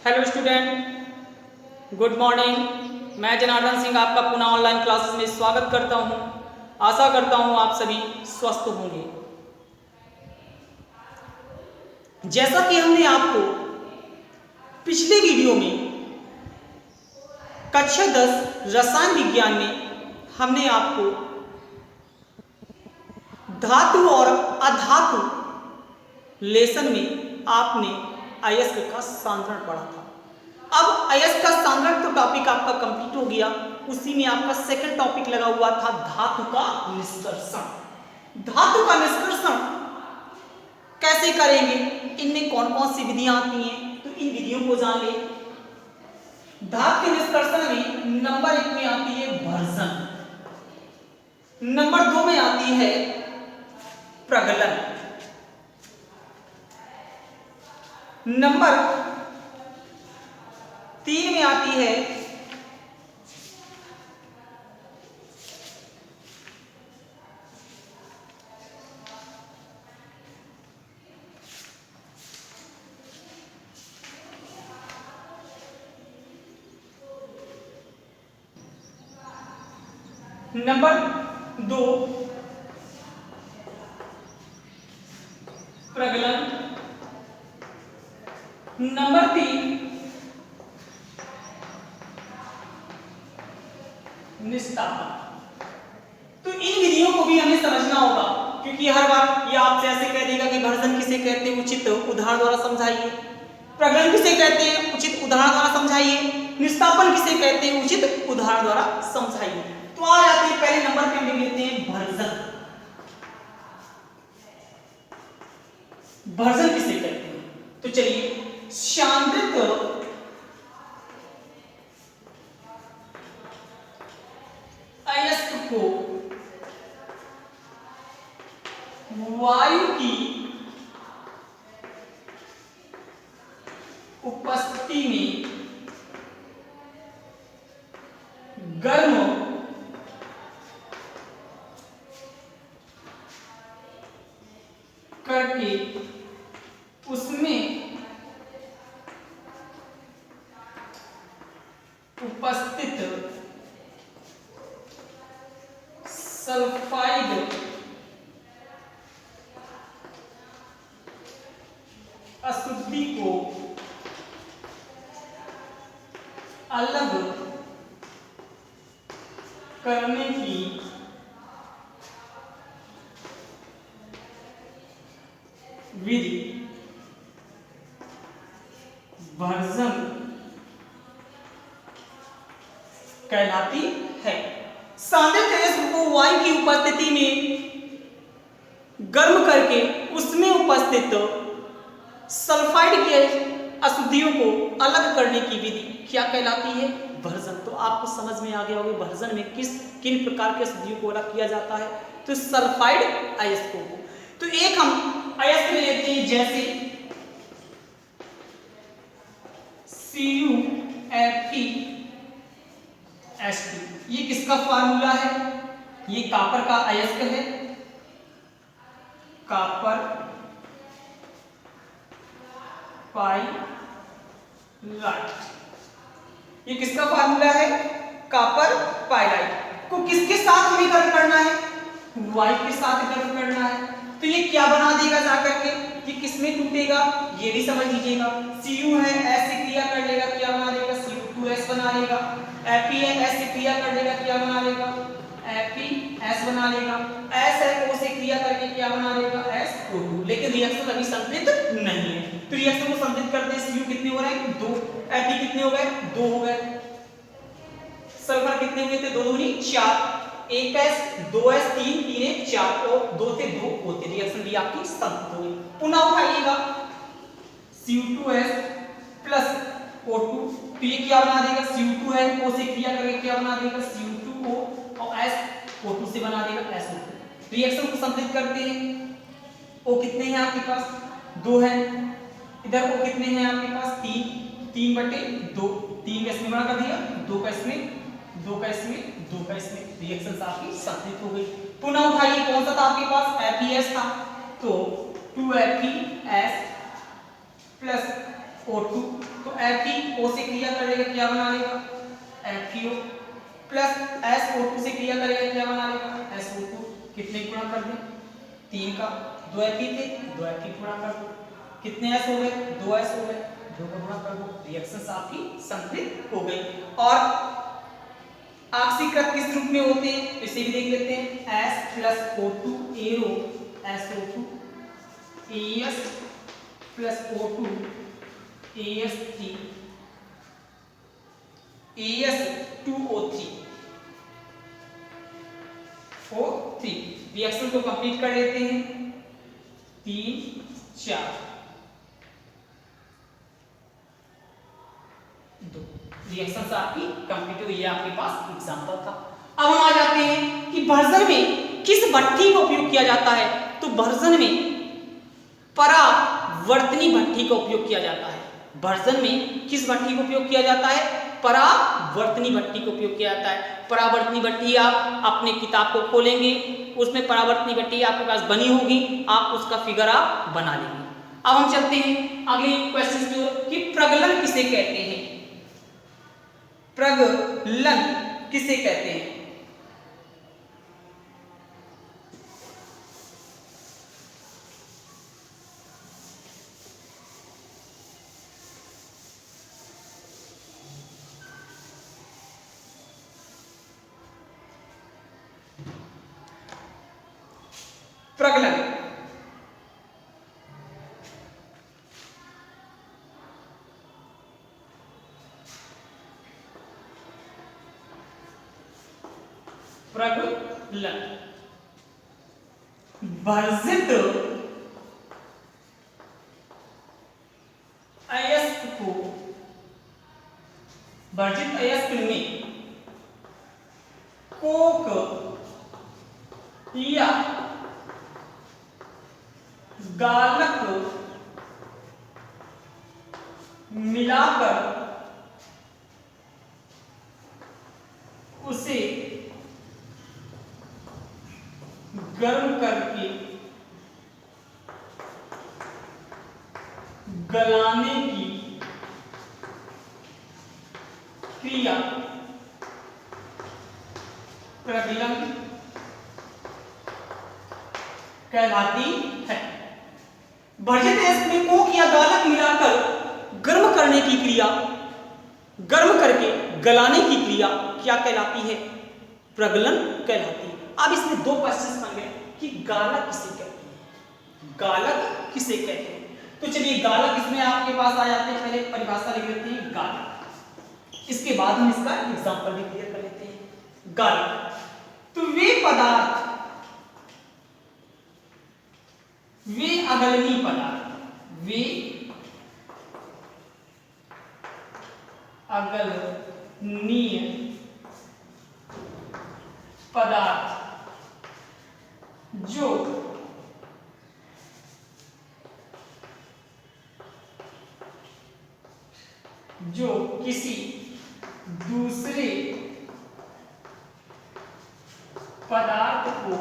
Hello student, good morning. मैं जनार्दन सिंह आपका पुनः ऑनलाइन क्लासेस में स्वागत करता हूं। आशा करता हूं आप सभी स्वस्थ होंगे। जैसा कि हमने आपको पिछले वीडियो में कक्षा 10 रसायन विज्ञान में हमने आपको धातु और अधातु लेसन में आपने अयस्क का सांद्रण पढ़ा था। अब अयस्क का सांद्रण तो टॉपिक आपका कंप्लीट हो गया। उसी में आपका सेकंड टॉपिक लगा हुआ था धातु का निष्कर्षण। धातु का निष्कर्षण कैसे करेंगे, इनमें कौन कौन सी विधियां आती हैं, तो इन विधियों को जान ले। धातु के निष्कर्षण में नंबर 1 में आती है भर्जन, नंबर 2 में आती है प्रगलन, नंबर 3 में आती है नंबर 2 प्रगलन, नंबर 3 निस्तापन। तो इन विधियों को भी हमें समझना होगा, क्योंकि हर बार ये आपसे ऐसे कह देगा कि भर्जन किसे कहते हैं, उचित उदाहरण द्वारा समझाइए। प्रगलन किसे कहते हैं, उचित उदाहरण द्वारा समझाइए। निस्तापन किसे कहते हैं, उचित उदाहरण द्वारा समझाइए। तो आ जाते हैं पहले नंबर पे हम लिख लेते हैं भर्जन। भर्जन किसे कहते हैं, तो चलिए सांद्रित अयस्क को वायु की उपस्थिति में गर्म करके उसमें उपस्थित सल्फाइड अशुद्धि को अलग करने की विधि भर्जन कहलाती है। सांद्रित अयस्क को वायु की उपस्थिति में गर्म करके उसमें उपस्थित सल्फाइड की अशुद्धियों को अलग करने की विधि क्या कहलाती है, भर्जन। तो आपको समझ में आ गया होगा भर्जन में किन प्रकार के अशुद्धियों को अलग किया जाता है, तो सल्फाइड अयस्कों को। तो एक हम अयस्क में लेते हैं जैसे CuFeS2, ये किसका फार्मूला है, ये कॉपर का अयस्क है, कॉपर पाइलाइट। ये किसका फार्मूला है, कॉपर पाइलाइट को किसके साथ हमें गर्म करना है, वायु के साथ गर्म करना है। तो ये क्या बना देगा जाकर के, ये किसमें टूटेगा, ये भी समझ लीजिएगा। Cu है, S से क्रिया कर लेगा, क्या बना देगा, Cu2S बना लेगा। Fe है, S से क्रिया कर लेगा, क्या बना लेगा, FeS बना लेगा। S है, O से क्रिया करके क्या बना लेगा, SO2। लेकिन रिएक्शन अभी संतुलित नहीं है, तो रिएक्शन को संतुलित करते हैं। Cu कितने हो रहे हैं, 2, Fe कितने हो गए, 2 हो गए, सल्फर कितने हुए थे, 2 दूनी 4, 1S 2S 3 3 1 4 और 2 से 2 होते, रिएक्शन भी आपकी संतुलित हो गई। पुनः उठाइएगा Cu2S प्लस O2, तो ये क्या बना देगा, Cu2 है, O से क्रिया करके क्या बना देगा, Cu2O और S O2 से बना देगा SO2। रिएक्शन को संतुलित करते हैं। O कितने हैं आपके पास, 2 है, इधर O कितने हैं आपके पास, 3/2, 3 का इसमें बड़ा कर दिया, 2 का इसमें, 2 का इसमें, 2 का इसमें, रिएक्शन आपकी संतुलित हो गई। पुनः उठाइए, कौन सा था आपके पास, FeS था, तो 2FeS प्लस O2, तो Fe O से क्रिया करेगा क्या बना लेगा, FeO, प्लस SO2 से क्रिया करेगा क्या बना लेगा, SO2। कितने गुणा कर दें, 3 का, 2 Fe थे, 2 Fe गुणा कर दो, कितने S हो गए, 2 S हो गए, 2 का गुणा कर दो, रिएक्शन आपकी संतृप्त हो गई। और ऑक्सीकृत किस रूप में होते हैं, तो इसे भी देख लेते हैं, S plus O2 arrow SO2 AS plus O2 AS3 AS2O3 O3। Reaction को कंप्लीट कर लेते हैं, 3 4 2 रिएक्शन आपकी कंप्लीट हुई है। आपके पास एग्जांपल था। अब हम आ जाते हैं कि भर्जन में किस भट्ठी का उपयोग किया जाता है, तो भर्जन में परावर्तनी भट्ठी का उपयोग किया जाता है। भर्जन में किस भट्ठी का उपयोग किया जाता है, परावर्तनी भट्ठी का उपयोग किया जाता है। परावर्तनी भट्ठी आप अपने किताब को खोलेंगे, उसमें परावर्तनी भट्ठी आपके पास बनी होगी, आप उसका फिगर आप बना लेंगे। अब हम चलते हैं अगले क्वेश्चन की ओर कि प्रगलन किसे कहते हैं, प्रगलन किसे कहते हैं। प्रगलन प्रगलन वर्जित अयस्क को, वर्जित अयस्क में कोक या गालक मिलाकर उसे गर्म करके गलाने की क्रिया प्रगलन कहलाती है। वर्जित अयस्क में कोक या गालक मिलाकर गर्म करने की क्रिया, गर्म करके गलाने की क्रिया क्या कहलाती है, प्रगलन कहलाती है। अब इसमें दो क्वेश्चन बन गए कि गालक किसे कहते हैं, गालक किसे कहते हैं। तो चलिए गालक इसमें आपके पास आ जाते हैं, पहले परिभाषा लिख लेते हैं गालक, इसके बाद हम इसका एग्जांपल भी क्लियर कर लेते हैं। गालक तो वे पदार्थ, वे अगलनीय पदार्थ, वे अगलनीय पदार्थ जो किसी दूसरे पदार्थ को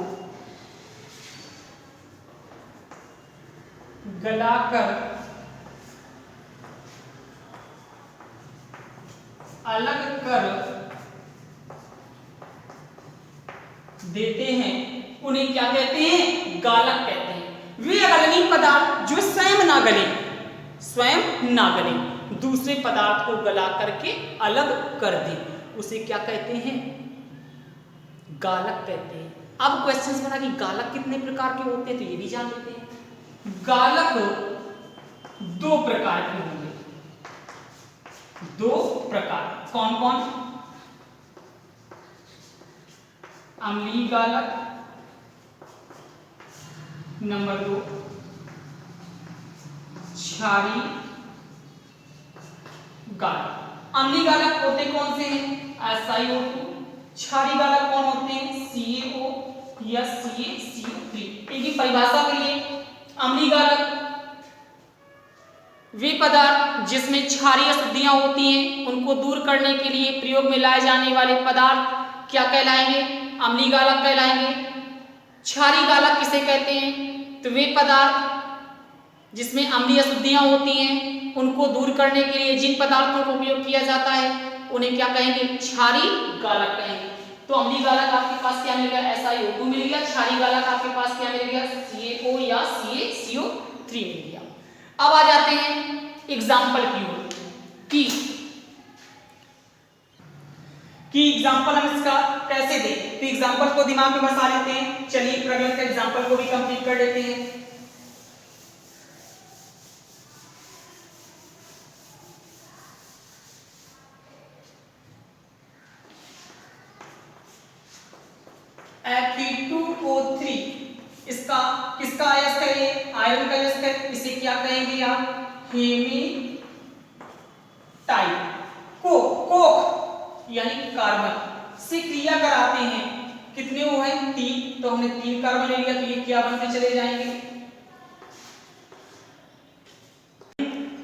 गलाकर अलग कर देते हैं, उन्हें क्या कहते हैं, गालक कहते हैं। वे अगलनीय पदार्थ जो स्वयं ना गले, स्वयं ना गले, दूसरे पदार्थ को गला करके अलग कर दे, उसे क्या कहते हैं, गालक कहते हैं। अब क्वेश्चन बना कि गालक कितने प्रकार के होते हैं, तो ये भी जान लेते हैं। गालक दो प्रकार के होंगे, दो प्रकार, कौन कौन, अम्लीय गालक, नंबर 2 क्षारीय गालक। अम्लीय गालक होते कौन से हैं, SiO2। क्षारीय गालक कौन होते हैं, CaO या CaCO3। इनकी परिभाषा के लिए अम्लीय गालक वे पदार्थ जिसमें क्षारीय अशुद्धियां होती हैं, उनको दूर करने के लिए प्रयोग में लाए जाने वाले पदार्थ क्या कहलाएंगे, अम्लीय गालक कहलाएंगे। क्षारीय गालक किसे कहते हैं, तो वे पदार्थ जिसमें अम्लीय अशुद्धियां होती हैं उनको दूर करने के लिए जिन पदार्थों का उपयोग किया जाता है उन्हें क्या कहेंगे? क्षारीय गालक कहेंगे। तो अम्लीय गालक आपके पास क्या मिल गया? SiO2 मिल गया। क्षारीय गालक आपके पास क्या मिल गया? CaO या CaCO3 मिल गया। अब आ जाते हैं एग्जाम्पल की ओर कि एग्जाम्पल हम इसका कैसे दें। तो एग्जाम्पल को दिमाग में बसा लेते हैं। चलिए प्रगलन के एग्जाम्पल को भी कंप्लीट कर लेते हैं। Fe2O3 इसका किसका अयस्क है? ये आयरन का अयस्क है। इसे क्या कहेंगे आप? हेमेटाइट। कोक यानी कार्बन से क्रिया कराते हैं। कितने वो हैं? 3। तो हमने 3 कार्बन ले लिया, तो ये क्या बनते चले जाएंगे?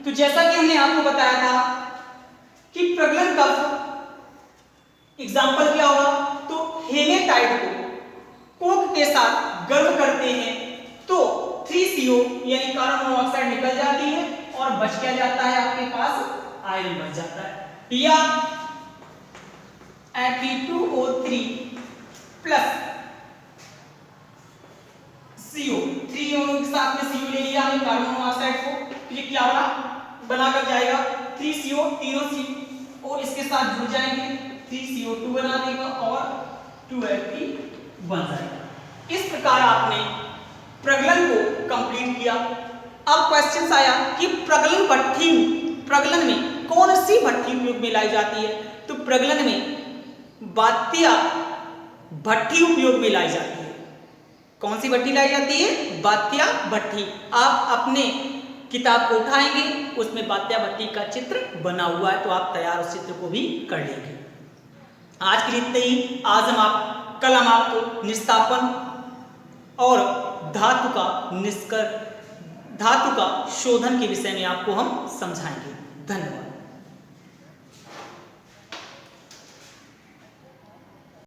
तो जैसा कि हमने आपको बताया था कि प्रगलन का एग्जाम्पल क्या होगा? तो हेमेटाइट को कोक के साथ गर्म करते हैं तो 3CO यानी कार्बन मोनोऑक्साइड निकल जाती है और बच क्या जाता है? आपके पास आयरन बच जाता है। या Fe2O3 प्लस CO, 3 के साथ में CO ले लिया हमने कार्बन मोनोऑक्साइड को, तो ये क्या बनाकर जाएगा? 3CO, तीनों CO इसके साथ जुड़ जाएंगे, 3CO2 बना देगा और 2Fe बन जाएगा। इस प्रकार आपने प्रगलन को कंप्लीट किया। अब क्वेश्चन आया कि प्रगलन में कौन सी भट्ठी उपयोग में लाई जाती है? तो प्रगलन में बात्या भट्ठी उपयोग में लाई जाती है। कौन सी भट्ठी लाई जाती है? बात्या भट्ठी। आप अपने किताब को उठाएंगे, उसमें बात्या भट्ठी का चित्र बना हुआ है, तो आप तैयार उस चित्र को भी कर लेंगे। आज के लिए इतना ही। कल हम आपको निस्तापन और धातु का शोधन के विषय में आपको हम समझाएंगे। धन्यवाद।